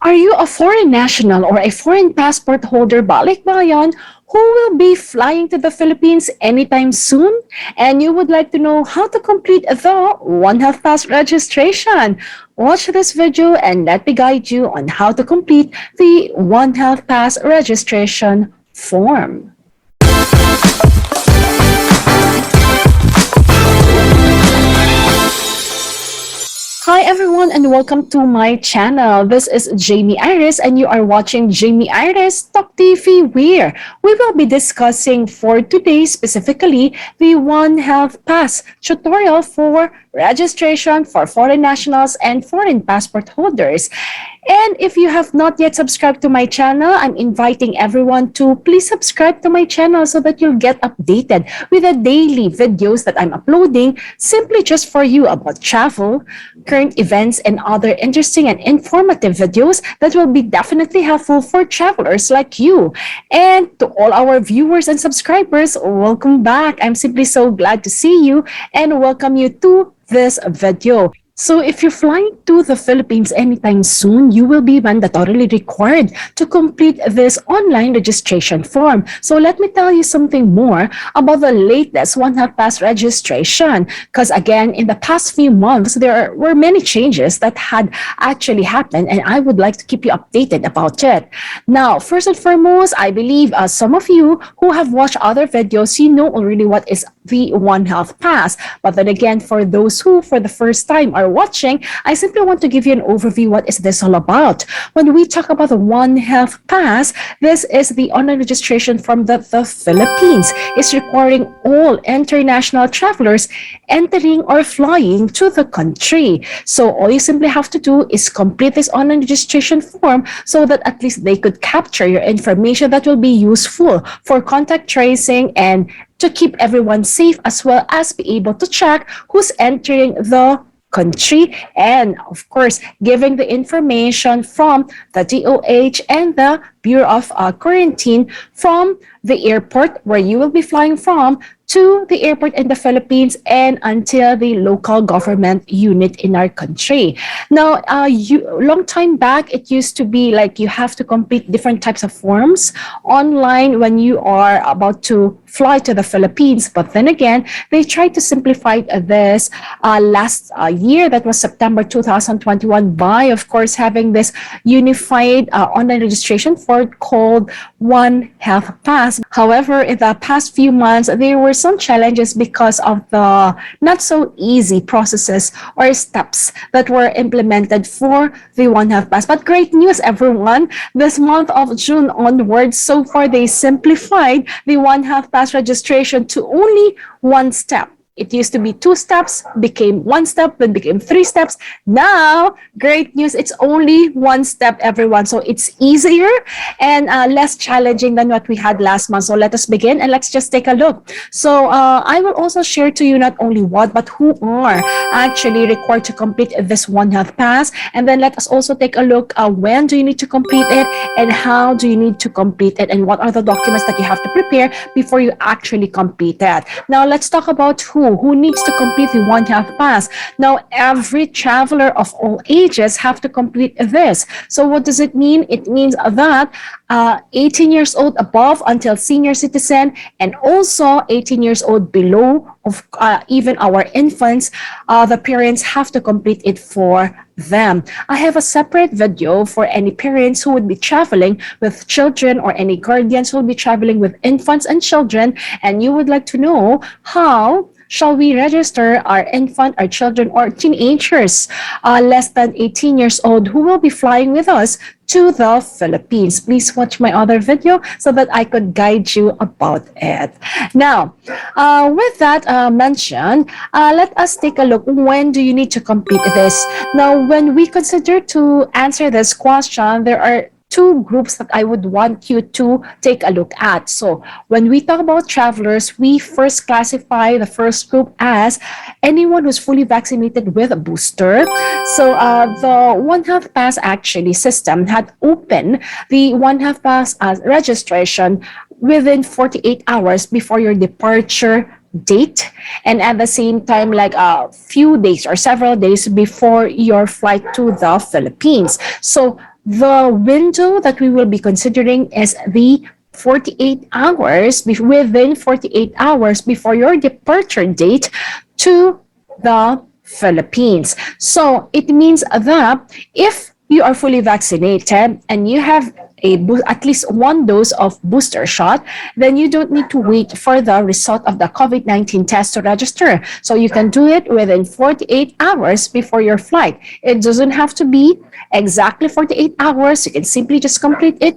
Are you a foreign national or a foreign passport holder, balikbayan, who will be flying to the Philippines anytime soon? And you would like to know how to complete the One Health Pass registration? Watch this video and let me guide you on how to complete the One Health Pass registration form. Hi everyone and welcome to my channel. This is Jamey Iris and you are watching Jamey Iris Talk TV, where we will be discussing for today specifically the One Health Pass tutorial for registration for foreign nationals and foreign passport holders. And if you have not yet subscribed to my channel, I'm inviting everyone to please subscribe to my channel so that you'll get updated with the daily videos that I'm uploading simply just for you about travel, current events, and other interesting and informative videos that will be definitely helpful for travelers like you. And to all our viewers and subscribers, welcome back. I'm simply so glad to see you and welcome you to this video. So if you're flying to the Philippines anytime soon, you will be mandatorily required to complete this online registration form. So let me tell you something more about the latest One Health Pass registration. Because again, in the past few months, there were many changes that had actually happened, and I would like to keep you updated about it. Now, first and foremost, I believe some of you who have watched other videos, you know already what is the One Health Pass. But then again, for those who for the first time are watching, I simply want to give you an overview. What is this all about? When we talk about the One Health Pass, this is the online registration form that the Philippines is requiring all international travelers entering or flying to the country. So all you simply have to do is complete this online registration form so that at least they could capture your information that will be useful for contact tracing and to keep everyone safe, as well as be able to track who's entering the country, and of course giving the information from the DOH and the Bureau of Quarantine from the airport where you will be flying from to the airport in the Philippines and until the local government unit in our country. Now, long time back, it used to be like you have to complete different types of forms online when you are about to fly to the Philippines. But then again, they tried to simplify this last year, that was September 2021, by, of course, having this unified online registration form called One Health Pass. However, in the past few months, there were some challenges because of the not so easy processes or steps that were implemented for the One Health Pass. But great news, everyone. This month of June onwards, so far they simplified the One Health Pass registration to only one step. It used to be 2 steps, became 1 step, then became 3 steps. Now, great news, it's only 1 step, everyone. So it's easier and less challenging than what we had last month. So let us begin and let's just take a look. So I will also share to you not only what, but who are actually required to complete this One Health Pass. And then let us also take a look when do you need to complete it and how do you need to complete it and what are the documents that you have to prepare before you actually complete it. Now, let's talk about who needs to complete the One Health Pass. Now, every traveler of all ages have to complete this. So what does it mean? It means that 18 years old above until senior citizen, and also 18 years old below, of even our infants, the parents have to complete it for them. I have a separate video for any parents who would be traveling with children or any guardians who will be traveling with infants and children, and you would like to know how shall we register our infant, our children, or teenagers less than 18 years old who will be flying with us to the Philippines. Please watch my other video so that I could guide you about it. Now, with that mentioned, let us take a look. When do you need to complete this? Now, when we consider to answer this question, there are 2 groups that I would want you to take a look at. So when we talk about travelers, we first classify the first group as anyone who's fully vaccinated with a booster. So the One Health Pass actually system had opened the One Health Pass registration within 48 hours before your departure date, and at the same time, like a few days or several days before your flight to the Philippines. So the window that we will be considering is the 48 hours, within 48 hours before your departure date to the Philippines. So it means that if you are fully vaccinated and you have at least one dose of booster shot, then you don't need to wait for the result of the COVID-19 test to register. So you can do it within 48 hours before your flight. It doesn't have to be exactly 48 hours. You can simply just complete it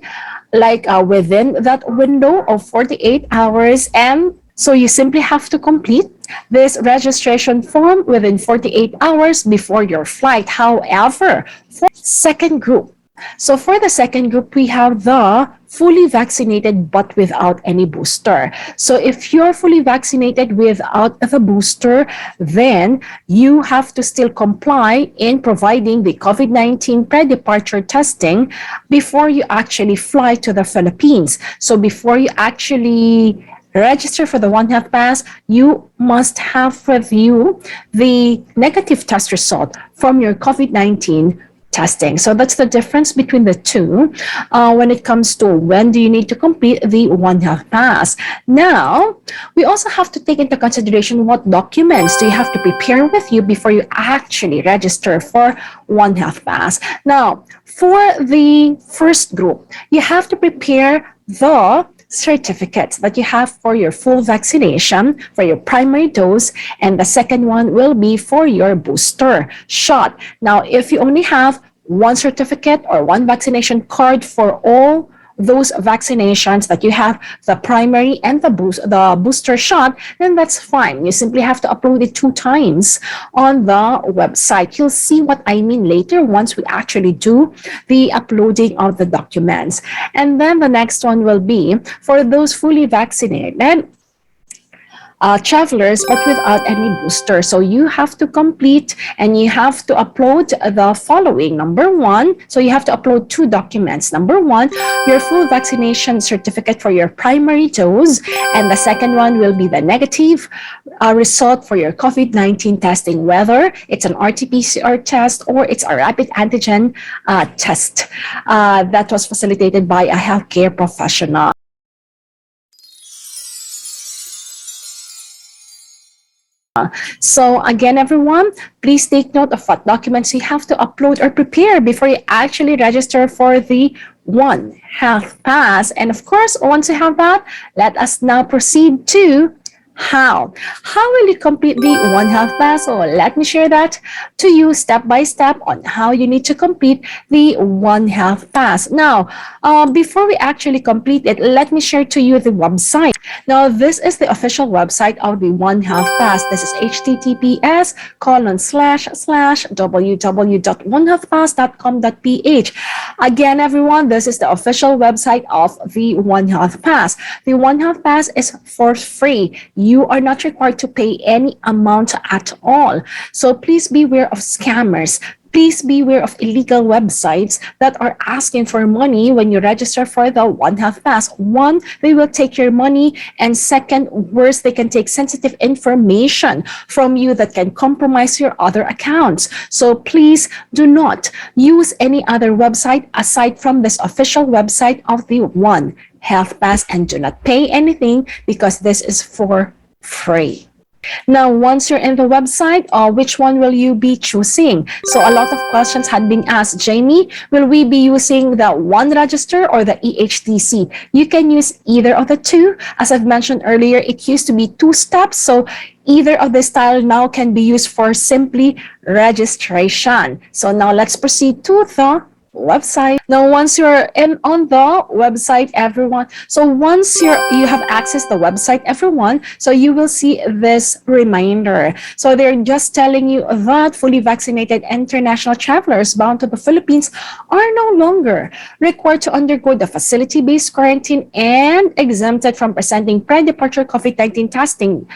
like within that window of 48 hours. And so you simply have to complete this registration form within 48 hours before your flight. However, for second group, so for the second group, we have the fully vaccinated but without any booster. So if you're fully vaccinated without the booster, then you have to still comply in providing the COVID-19 pre-departure testing before you actually fly to the Philippines. So before you actually register for the One Health Pass, you must have with you the negative test result from your COVID-19 testing. So that's the difference between the two when it comes to when do you need to complete the One Health Pass. Now, we also have to take into consideration what documents do you have to prepare with you before you actually register for One Health Pass. Now, for the first group, you have to prepare the certificates that you have for your full vaccination, for your primary dose, and the second one will be for your booster shot. Now, if you only have one certificate or one vaccination card for all those vaccinations that you have, the primary and the booster shot, then that's fine. You simply have to upload it 2 times on the website. You'll see what I mean later once we actually do the uploading of the documents. And then the next one will be for those fully vaccinated travelers but without any booster. So you have to complete and you have to upload the following. Number 1, so you have to upload 2 documents. Number 1, your full vaccination certificate for your primary dose, and the second one will be the negative result for your COVID-19 testing, whether it's an RT-PCR test or it's a rapid antigen test that was facilitated by a healthcare professional. So again, everyone, please take note of what documents you have to upload or prepare before you actually register for the One Health Pass. And of course, once you have that, let us now proceed to how will you complete the One Health Pass? So let me share that to you step by step on how you need to complete the One Health Pass. Now, before we actually complete it, let me share to you the website. Now, this is the official website of the One Health Pass. This is https://www.onehealthpass.com.ph. Again, everyone, this is the official website of the One Health Pass. The One Health Pass is for free. You are not required to pay any amount at all. So please beware of scammers. Please beware of illegal websites that are asking for money when you register for the One Health Pass. One, they will take your money, and second, worse, they can take sensitive information from you that can compromise your other accounts. So please do not use any other website aside from this official website of the One Health Pass, and do not pay anything because this is for free. Now, once you're in the website, which one will you be choosing? So a lot of questions had been asked. Jamey, will we be using the One Register or the EHTC? You can use either of the two. As I've mentioned earlier, it used to be 2 steps. So either of the style now can be used for simply registration. So now let's proceed to the website. Now, once you're in on the website, everyone, so once you have access to the website, everyone, so you will see this reminder. So they're just telling you that fully vaccinated international travelers bound to the Philippines are no longer required to undergo the facility-based quarantine and exempted from presenting pre-departure COVID-19 testing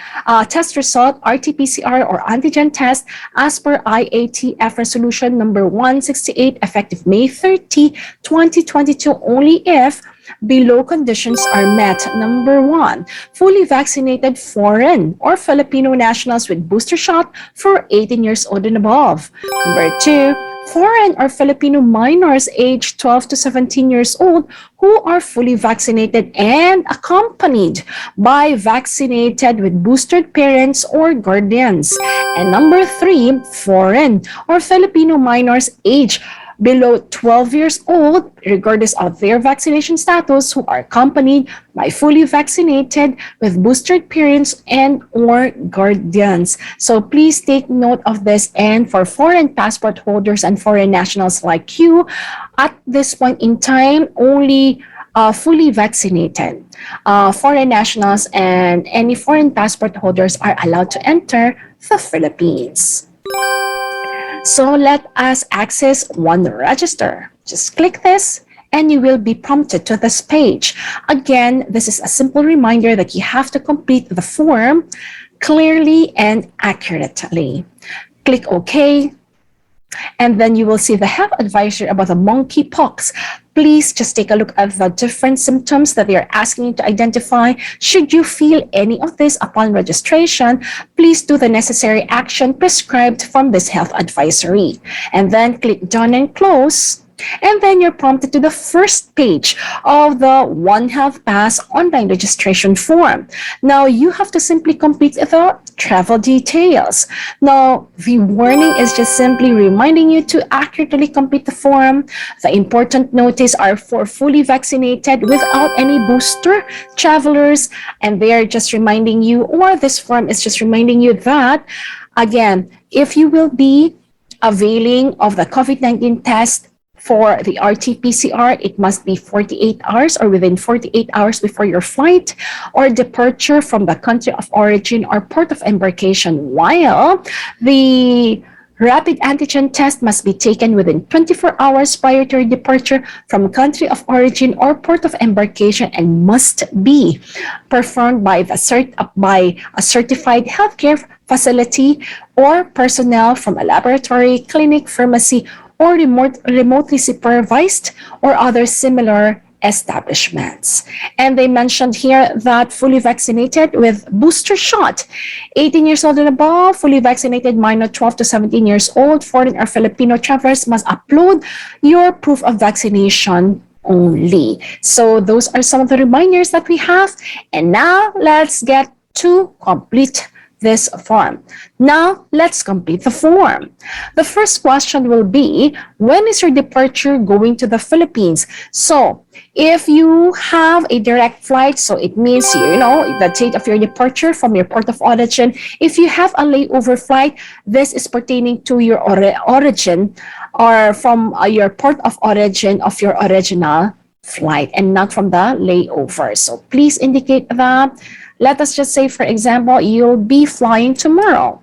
test result, RT-PCR or antigen test, as per IATF resolution number 168, effective May 30, 2022, only if below conditions are met. Number 1, fully vaccinated foreign or Filipino nationals with booster shot for 18 years old and above. Number 2, Foreign or Filipino minors aged 12 to 17 years old who are fully vaccinated and accompanied by vaccinated with boosted parents or guardians. And number 3, foreign or Filipino minors aged below 12 years old, regardless of their vaccination status, who are accompanied by fully vaccinated with boosted parents and or guardians. So please take note of this. And for foreign passport holders and foreign nationals like you, at this point in time, only fully vaccinated foreign nationals and any foreign passport holders are allowed to enter the Philippines. So let us access One Register. Just click this and you will be prompted to this page. Again, this is a simple reminder that you have to complete the form clearly and accurately. Click OK, and then you will see the health advisory about the monkeypox. Please just take a look at the different symptoms that they are asking you to identify. Should you feel any of this upon registration, please do the necessary action prescribed from this health advisory. And then click Done and Close. And then you're prompted to the first page of the One Health Pass online registration form. Now, you have to simply complete the travel details. Now, the warning is just simply reminding you to accurately complete the form. The important notice are for fully vaccinated without any booster travelers, and they are just reminding you, or this form is just reminding you that, again, if you will be availing of the COVID-19 test for the RT-PCR, it must be 48 hours or within 48 hours before your flight or departure from the country of origin or port of embarkation, while the rapid antigen test must be taken within 24 hours prior to your departure from country of origin or port of embarkation and must be performed by a certified healthcare facility or personnel from a laboratory, clinic, pharmacy, or remotely supervised or other similar establishments. And they mentioned here that fully vaccinated with booster shot, 18 years old and above, fully vaccinated minor 12 to 17 years old, foreign or Filipino travelers must upload your proof of vaccination only. So those are some of the reminders that we have. And now let's get to complete this form. Now, let's complete the form. The first question will be, when is your departure going to the Philippines? So, if you have a direct flight, so it means, you know, the date of your departure from your port of origin. If you have a layover flight, this is pertaining to your origin or from your port of origin of your original flight and not from the layover. So, please indicate that. Let us just say, for example, you'll be flying tomorrow.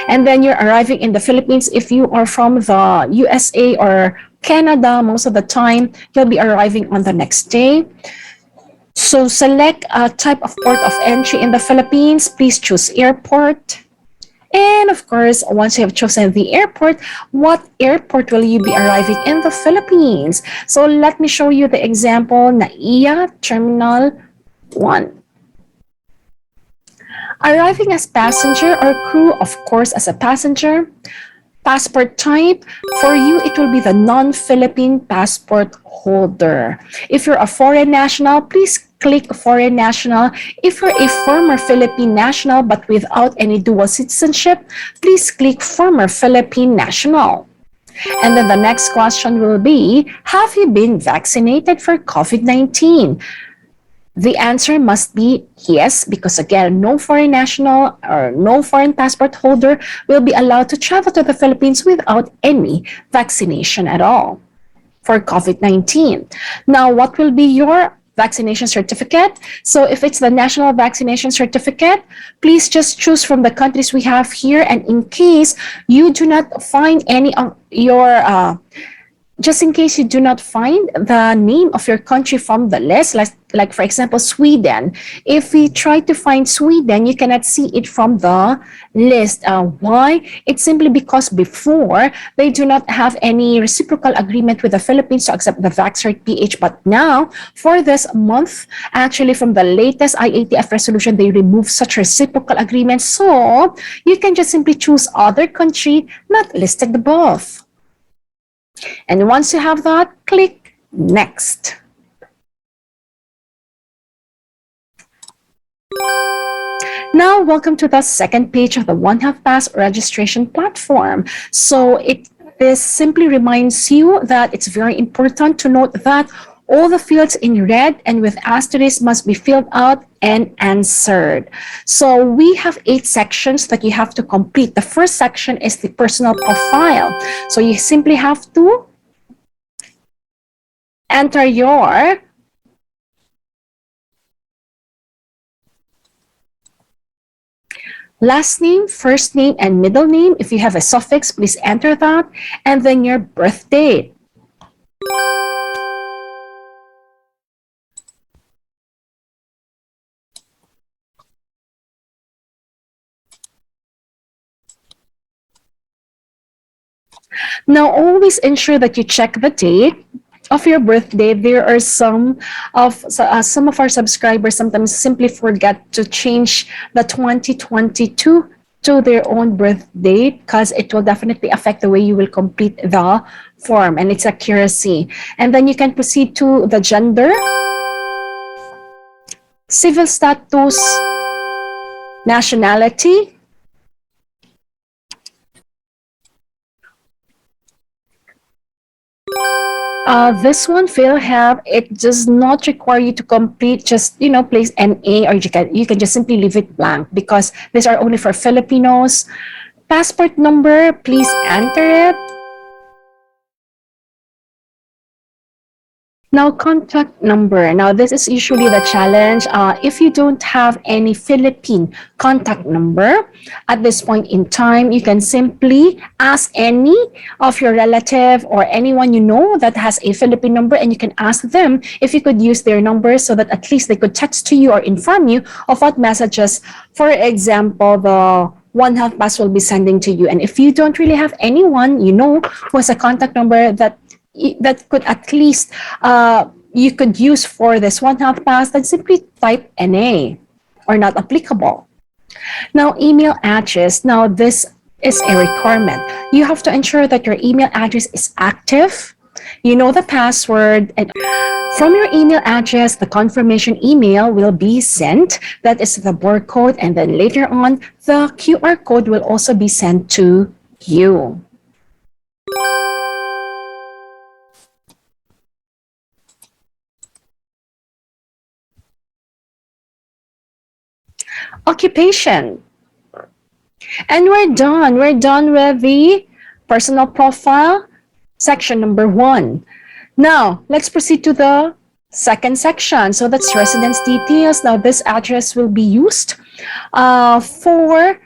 And then you're arriving in the Philippines. If you are from the USA or Canada, most of the time, you'll be arriving on the next day. So select a type of port of entry in the Philippines. Please choose airport. And of course, once you have chosen the airport, what airport will you be arriving in the Philippines? So let me show you the example, NAIA Terminal 1. Arriving as passenger or crew, of course, as a passenger. Passport type, for you, it will be the non-Philippine passport holder. If you're a foreign national, please click foreign national. If you're a former Philippine national but without any dual citizenship, please click former Philippine national. And then the next question will be, have you been vaccinated for COVID-19? The answer must be yes, because again, no foreign national or no foreign passport holder will be allowed to travel to the Philippines without any vaccination at all for COVID-19. Now, what will be your vaccination certificate? So if it's the national vaccination certificate, please just choose from the countries we have here. And in case you do not find any of your just in case you do not find the name of your country from the list, like for example, Sweden. If we try to find Sweden, you cannot see it from the list. Why? It's simply because before they do not have any reciprocal agreement with the Philippines to accept the Vaccert PH. But now, for this month, actually from the latest IATF resolution, they remove such reciprocal agreements. So you can just simply choose other country not listed above. And once you have that, click Next. Now, welcome to the second page of the One Health Pass registration platform. So this simply reminds you that it's very important to note that all the fields in red and with asterisk must be filled out and answered. So we have 8 sections that you have to complete. The first section is the personal profile. So you simply have to enter your last name, first name, and middle name. If you have a suffix, please enter that. And then your birth date. Now, always ensure that you check the date of your birthday. There are some of our subscribers sometimes simply forget to change the 2022 to their own birth date, because it will definitely affect the way you will complete the form and its accuracy. And then you can proceed to the gender, civil status, nationality, this one, PhilHealth, it does not require you to complete, just, place NA, or you can just simply leave it blank because these are only for Filipinos. Passport number, please enter it. Now, contact number. Now, this is usually the challenge. If you don't have any Philippine contact number at this point in time, you can simply ask any of your relative or anyone you know that has a Philippine number, and you can ask them if you could use their number so that at least they could text to you or inform you of what messages, for example, the One Health Pass will be sending to you. And if you don't really have anyone you know who has a contact number that could at least you could use for this One Health Pass, then simply type NA or not applicable. Now, email address. Now, this is a requirement. You have to ensure that your email address is active. You know the password, and from your email address, the confirmation email will be sent. That is the barcode, and then later on, the QR code will also be sent to you. Occupation. And we're done. We're done with the personal profile, section number 1. Now, let's proceed to the second section. So that's residence details. Now, this address will be used for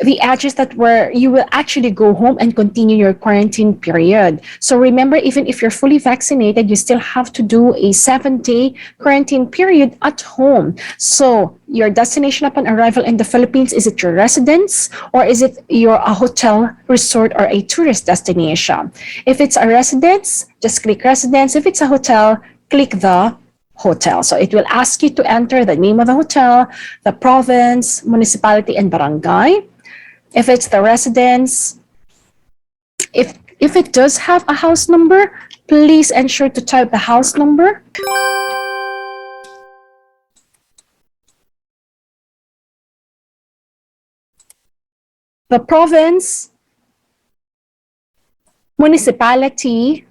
the address where you will actually go home and continue your quarantine period. So remember, even if you're fully vaccinated, you still have to do a 7-day quarantine period at home. So your destination upon arrival in the Philippines, is it your residence or is it a hotel, resort, or a tourist destination? If it's a residence, just click residence. If it's a hotel, click the hotel. So it will ask you to enter the name of the hotel, the province, municipality, and barangay. If it's the residence, if it does have a house number, please ensure to type the house number. The province, municipality,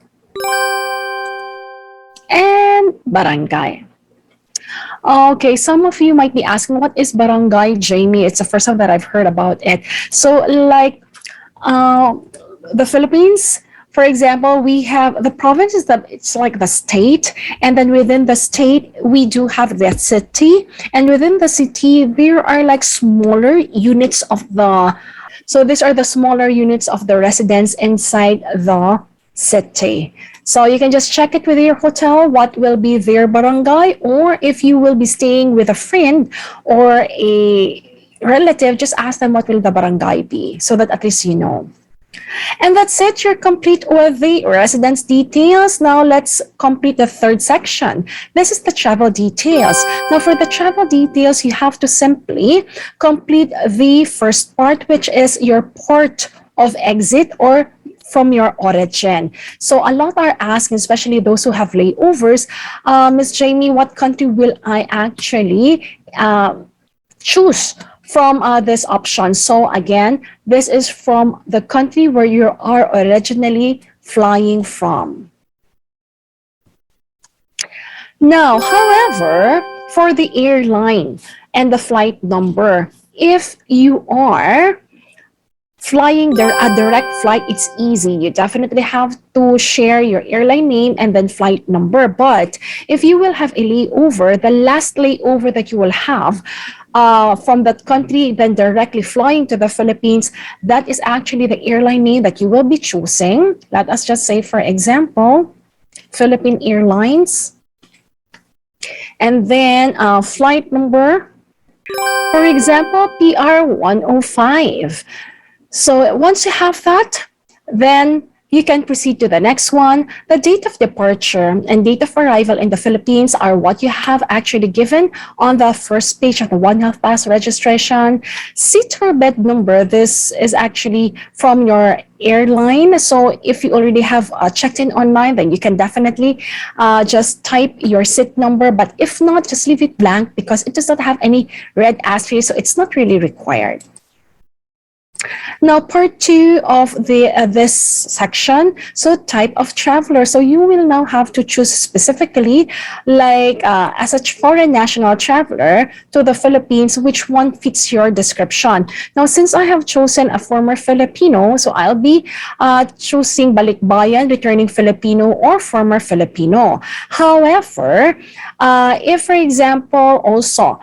and barangay. Okay, some of you might be asking, what is barangay, Jamey? It's the first time that I've heard about it. So like the Philippines, for example, we have the province it's like the state, and then within the state, we do have the city, and within the city, there are like smaller units of the So these are the smaller units of the residents inside the city. So you can just check it with your hotel, what will be their barangay, or if you will be staying with a friend or a relative, just ask them what will the barangay be so that at least you know. And that's it. You're complete with the residence details. Now let's complete the third section. This is the travel details. Now for the travel details, you have to simply complete the first part, which is your port of exit or from your origin. So a lot are asking, especially those who have layovers, Ms. Jamie, what country will I actually choose from this option? So again, this is from the country where you are originally flying from. Now, however, for the airline and the flight number, if you are flying there a direct flight, it's easy. You definitely have to share your airline name and then flight number. But if you will have a layover, the last layover that you will have from that country, then directly flying to the Philippines, that is actually the airline name that you will be choosing. Let us just say, for example, Philippine Airlines. And then flight number, for example, PR105. So once you have that, then you can proceed to the next one. The date of departure and date of arrival in the Philippines are what you have actually given on the first page of the One Health Pass registration. Seat or bed number, this is actually from your airline. So if you already have checked in online, then you can definitely just type your seat number. But if not, just leave it blank because it does not have any red asterisk, so it's not really required. Now, part two of this section, so type of traveler. So you will now have to choose specifically, like as a foreign national traveler to the Philippines, which one fits your description. Now, since I have chosen a former Filipino, so I'll be choosing balikbayan, returning Filipino, or former Filipino. However, if, for example, also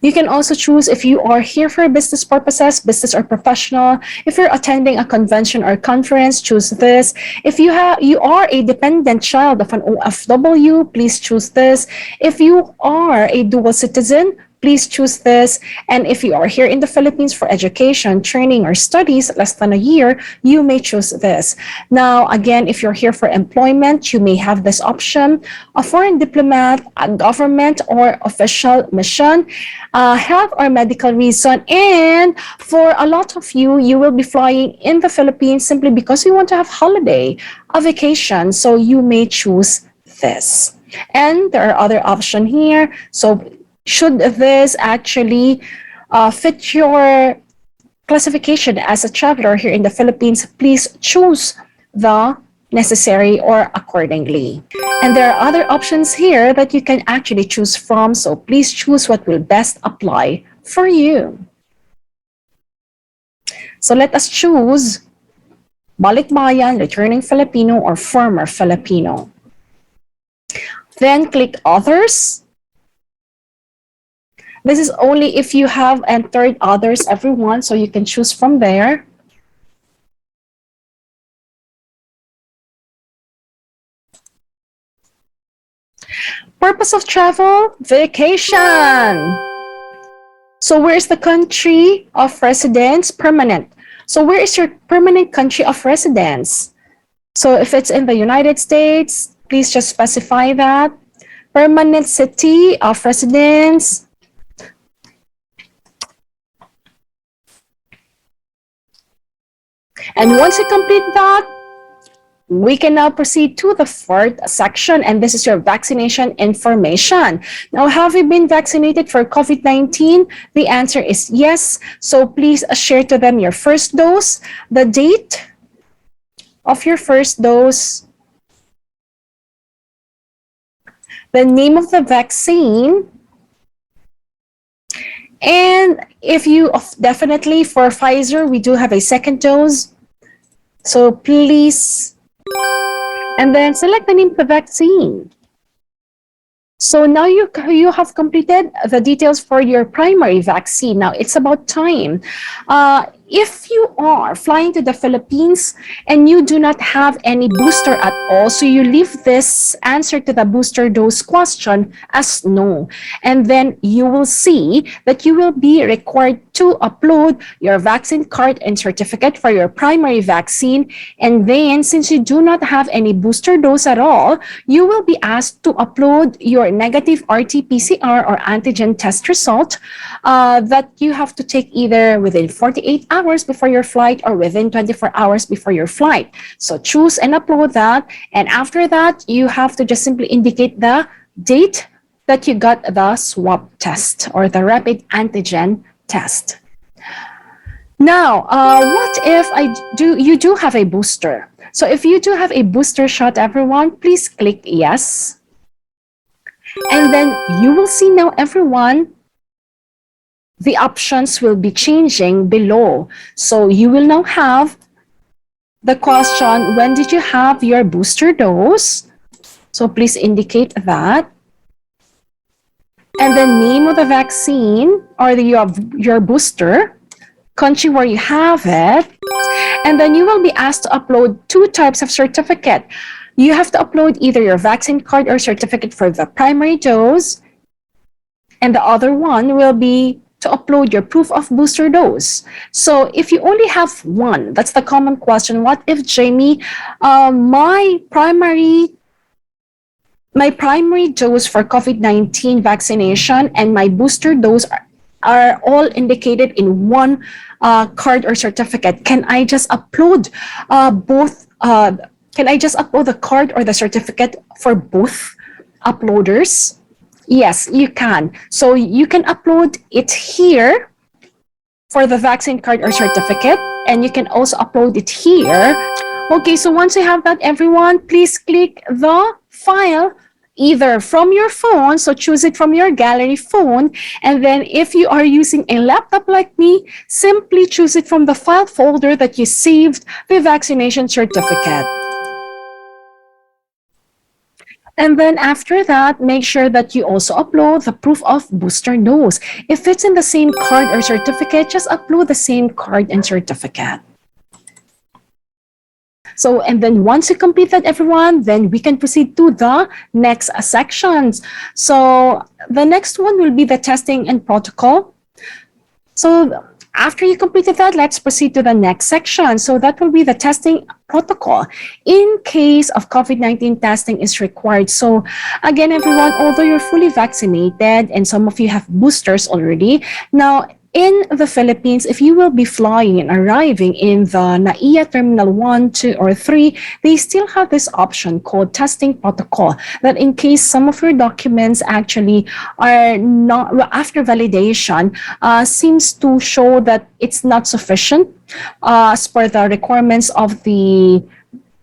you can also choose if you are here for business purposes, business or professional. If you're attending a convention or conference, choose this. If you are a dependent child of an OFW, please choose this. If you are a dual citizen, please choose this. And if you are here in the Philippines for education, training, or studies less than a year, you may choose this. Now, again, if you're here for employment, you may have this option: a foreign diplomat, a government or official mission, health or medical reason. And for a lot of you, you will be flying in the Philippines simply because you want to have holiday, a vacation. So you may choose this. And there are other options here. So should this actually fit your classification as a traveler here in the Philippines, please choose the necessary or accordingly. And there are other options here that you can actually choose from, so please choose what will best apply for you. So let us choose balikbayan, returning Filipino, or former Filipino. Then click others. This is only if you have entered others, everyone, so you can choose from there. Purpose of travel, vacation. So where is the country of residence? Permanent. So where is your permanent country of residence? So if it's in the United States, please just specify that. Permanent city of residence. And once you complete that, we can now proceed to the fourth section, and this is your vaccination information. Now, have you been vaccinated for COVID-19? The answer is yes. So please share to them your first dose, the date of your first dose, the name of the vaccine, and if you definitely for Pfizer, we do have a second dose. So please, and then select the name of the vaccine. So now you have completed the details for your primary vaccine. Now it's about time. if you are flying to the Philippines and you do not have any booster at all, so you leave this answer to the booster dose question as no. And then you will see that you will be required to upload your vaccine card and certificate for your primary vaccine. And then, since you do not have any booster dose at all, you will be asked to upload your negative RT-PCR or antigen test result that you have to take either within 48 hours before your flight or within 24 hours before your flight. So choose and upload that. And after that, you have to just simply indicate the date that you got the swab test or the rapid antigen test. Now, what if you do have a booster? So if you do have a booster shot, everyone, please click yes. And then you will see now, everyone, the options will be changing below. So you will now have the question, when did you have your booster dose? So please indicate that. And the name of the vaccine or your booster, country where you have it. And then you will be asked to upload 2 types of certificate. You have to upload either your vaccine card or certificate for the primary dose. And the other one will be to upload your proof of booster dose. So if you only have one, that's the common question. What if, Jamey, my primary dose for COVID-19 vaccination and my booster dose are all indicated in one card or certificate? Can I just upload both? Can I just upload the card or the certificate for both uploaders? Yes, you can. So you can upload it here for the vaccine card or certificate, and you can also upload it here. Okay, so once you have that, everyone, please click the file either from your phone, so choose it from your gallery phone, and then if you are using a laptop like me, simply choose it from the file folder that you saved the vaccination certificate. And then after that, make sure that you also upload the proof of booster dose. If it's in the same card or certificate, just upload the same card and certificate. So, and then once you complete that, everyone, then we can proceed to the next sections. So the next one will be the testing and protocol. So after you completed that, let's proceed to the next section. So that will be the testing protocol in case of COVID-19 testing is required. So again, everyone, although you're fully vaccinated and some of you have boosters already, now in the Philippines, if you will be flying and arriving in the NAIA Terminal 1, 2, or 3, they still have this option called testing protocol, that in case some of your documents actually are not, after validation, seems to show that it's not sufficient as per the requirements of the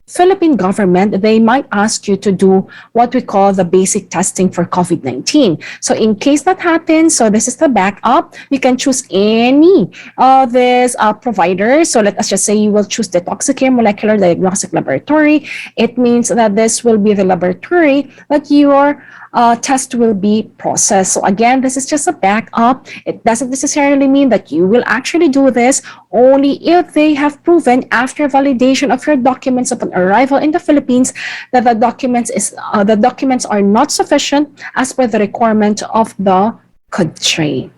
Philippine government, they might ask you to do what we call the basic testing for COVID-19. So in case that happens, so this is the backup. You can choose any of these providers. So let us just say you will choose the Toxicare Molecular Diagnostic Laboratory. It means that this will be the laboratory that your test will be processed. So again, this is just a backup. It doesn't necessarily mean that you will actually do this, only if they have proven after validation of your documents upon arrival in the Philippines that the documents are not sufficient as per the requirement of the country.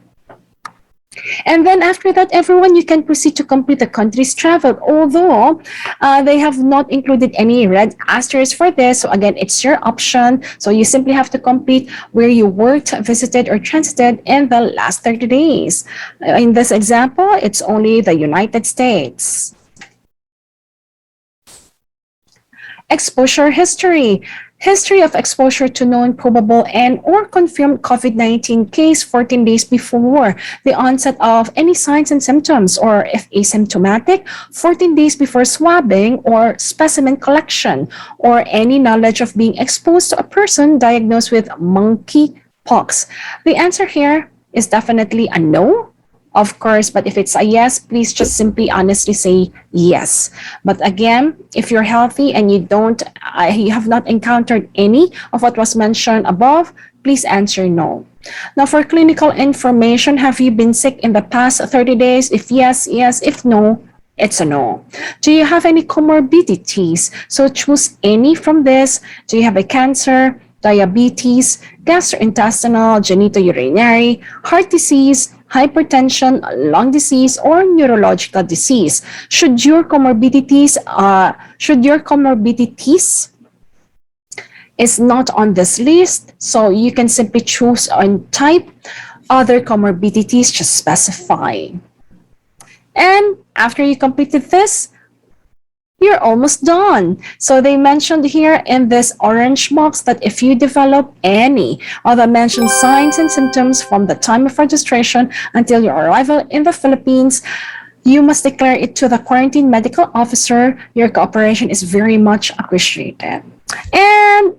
And then after that, everyone, you can proceed to complete the countries traveled, although they have not included any red asterisks for this. So again, it's your option. So you simply have to complete where you worked, visited, or transited in the last 30 days. In this example, it's only the United States. Exposure history. History of exposure to known, probable, and or confirmed COVID-19 case 14 days before the onset of any signs and symptoms, or if asymptomatic, 14 days before swabbing or specimen collection, or any knowledge of being exposed to a person diagnosed with monkeypox. The answer here is definitely a no. Of course, but if it's a yes, please just simply honestly say yes. But again, if you're healthy and you have not encountered any of what was mentioned above, please answer no. Now, for clinical information, have you been sick in the past 30 days? If yes, yes. If no, it's a no. Do you have any comorbidities? So choose any from this. Do you have a cancer, diabetes, gastrointestinal, genitourinary, heart disease, hypertension, lung disease, or neurological disease? Should your comorbidities is not on this list, so you can simply choose and type other comorbidities, just specify. And after you completed this, you're almost done. So they mentioned here in this orange box that if you develop any of the mentioned signs and symptoms from the time of registration until your arrival in the Philippines, you must declare it to the quarantine medical officer. Your cooperation is very much appreciated. And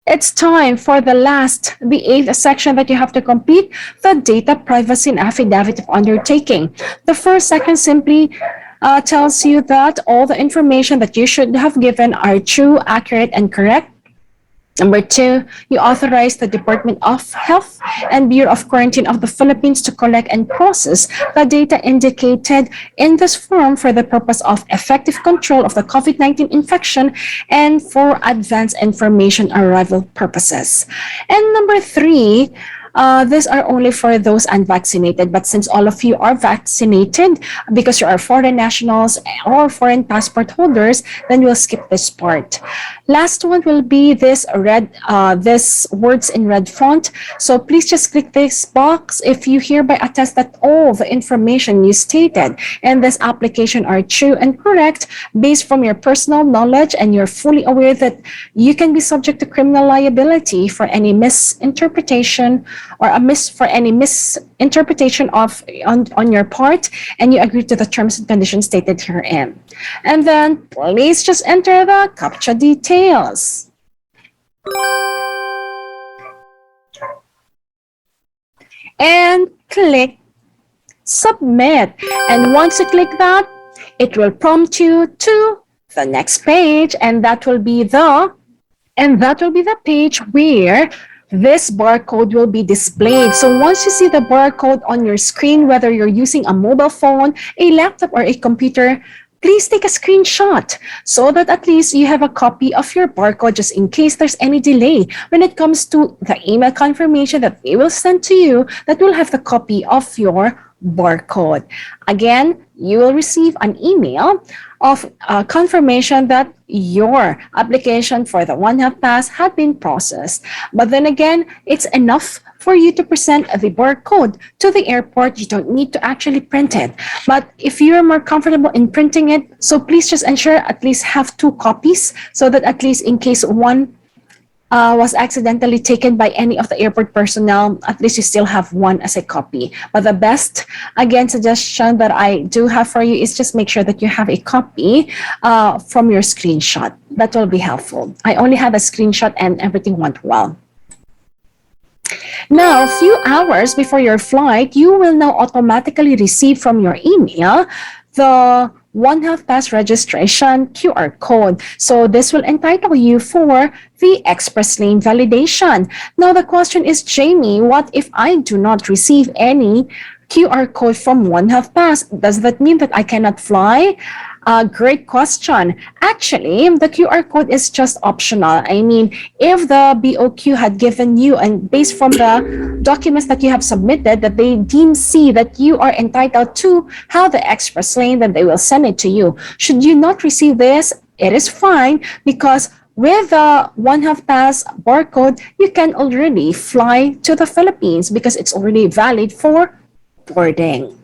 it's time for the eighth section that you have to complete, the data privacy and affidavit of undertaking. The first section simply tells you that all the information that you should have given are true, accurate, and correct. Number two, you authorize the Department of Health and Bureau of Quarantine of the Philippines to collect and process the data indicated in this form for the purpose of effective control of the COVID-19 infection and for advance information arrival purposes. And number three, these are only for those unvaccinated, but since all of you are vaccinated because you are foreign nationals or foreign passport holders, then we'll skip this part. Last one will be this words in red font. So please just click this box if you hereby attest that all the information you stated in this application are true and correct based from your personal knowledge, and you're fully aware that you can be subject to criminal liability for any misinterpretation or for any misinterpretation on your part, and you agree to the terms and conditions stated herein. And then please just enter the CAPTCHA details. And click submit. And once you click that, it will prompt you to the next page, and that will be the page where this barcode will be displayed. So once you see the barcode on your screen, whether you're using a mobile phone, a laptop, or a computer, please take a screenshot so that at least you have a copy of your barcode just in case there's any delay when it comes to the email confirmation that they will send to you that will have the copy of your barcode. Again, you will receive an email of confirmation that your application for the One Health Pass had been processed. But then again, it's enough for you to present the barcode to the airport. You don't need to actually print it. But if you're more comfortable in printing it, so please just ensure at least have 2 copies so that at least in case one was accidentally taken by any of the airport personnel, at least you still have one as a copy. But the best, again, suggestion that I do have for you is just make sure that you have a copy from your screenshot. That will be helpful. I only had a screenshot and everything went well. Now, a few hours before your flight, you will now automatically receive from your email the One Health Pass registration QR code. So this will entitle you for the express lane validation. Now the question is, Jamey, what if I do not receive any QR code from One Health Pass? Does that mean that I cannot fly? Great question. Actually, the QR code is just optional. I mean, if the BOQ had given you, and based from the documents that you have submitted, that they deem see that you are entitled to have the express lane, then they will send it to you. Should you not receive this, it is fine, because with the One Health Pass barcode, you can already fly to the Philippines because it's already valid for boarding.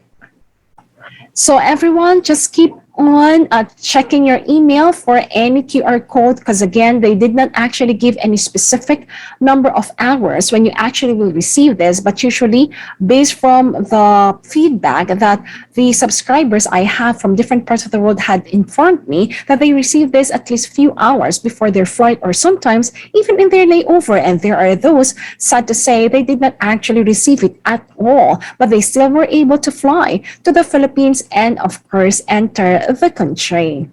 So everyone, just keep on checking your email for any QR code, because again, they did not actually give any specific number of hours when you actually will receive this, but usually based from the feedback that the subscribers I have from different parts of the world had informed me, that they received this at least few hours before their flight, or sometimes even in their layover. And there are those, sad to say, they did not actually receive it at all, but they still were able to fly to the Philippines and of course enter the country.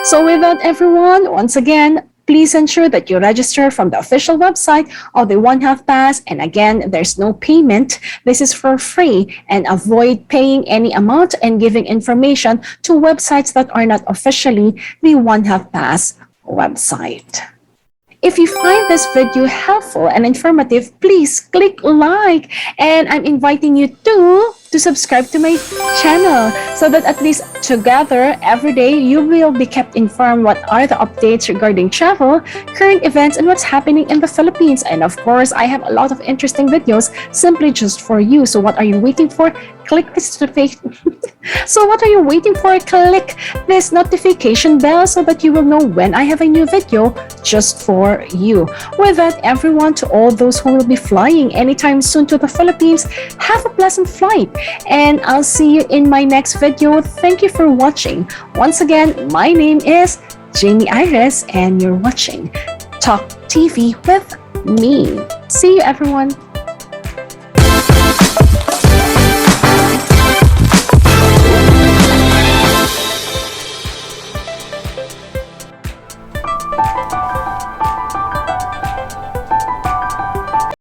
So with that, everyone, once again, Please ensure that you register from the official website of the One Health Pass. And again, there's no payment. This is for free, and avoid paying any amount and giving information to websites that are not officially the One Health Pass website. If you find this video helpful and informative, please click like, and I'm inviting you to subscribe to my channel so that at least together every day you will be kept informed what are the updates regarding travel, current events, and what's happening in the Philippines. And of course, I have a lot of interesting videos simply just for you. So what are you waiting for? Click this notification. So what are you waiting for? Click this notification bell so that you will know when I have a new video just for you. With that, everyone, to all those who will be flying anytime soon to the Philippines, have a pleasant flight, and I'll see you in my next video. Thank you for watching. Once again, my name is Jamey Iris, and you're watching Talk TV with me. See you, everyone.